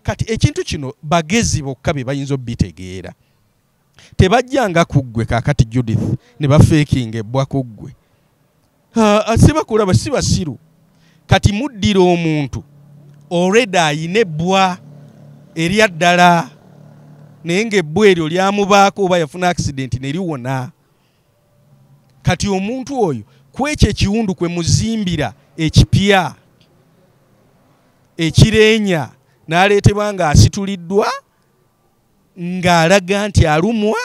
kati ekintu kino bagezi bokka be bayinza obitegeera tebajjanga kuggwe kakati Judith ne bafeekinga ebbwa kuggwe asiba kulaba si basiru kati muddira omuntu already ayina ebbwa erya ddala naye ng'ebbwa eryo lyamubaako oba yafuna accident ne liwona kati omuntu oyo kwekyo ekiwundu kwe muzimbira ekipya ekireenya n'aleetebwa ng'asituliddwa ng'alaga nti alumwa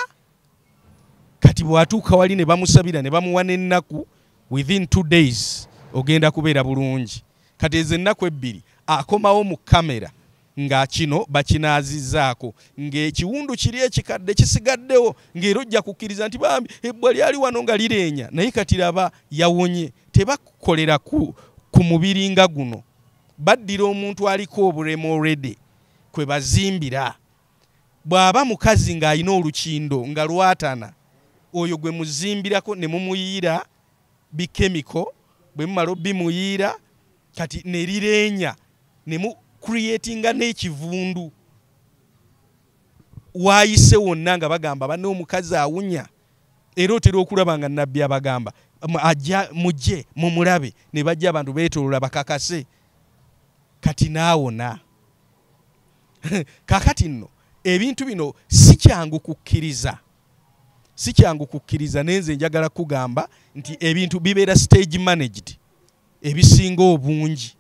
kati bw'atuuka wali ne bamusabira ne bamuwa n'ennaku within 2 days ogenda kubeera bulungi kati ezo ennaku ebbiri akomawo mu kamera nga kino bakinaazizzaako ng'ekiwundu kiri ekikadde kisigaddewo ng'era ojja kukkiriza nti bambi ebbwa lyali wano nga lireenya naye kati raba yawonye tebakukolera ku mubiri nga guno baddira omuntu aliko obulemu already kwe bazimbira bw'aba mukazi ng'alina olukindo nga lwatana oyo gwe muzimbirako ne mumuyiira bikemiko bwe mumala bimuyiira kati ne lireenya ne mu creatinga n'ekivundu waayise wonna nga bagamba banne omukazi awunya era otera okulaba nga nabbi abagamba ajja mujje mumulabe ne bajja abantu beetolola bakakase kati naawona kakati nno ebintu bino si kyangu kukkiriza nenze njagala kugamba nti ebintu bibeera stage managed ebisinga obungi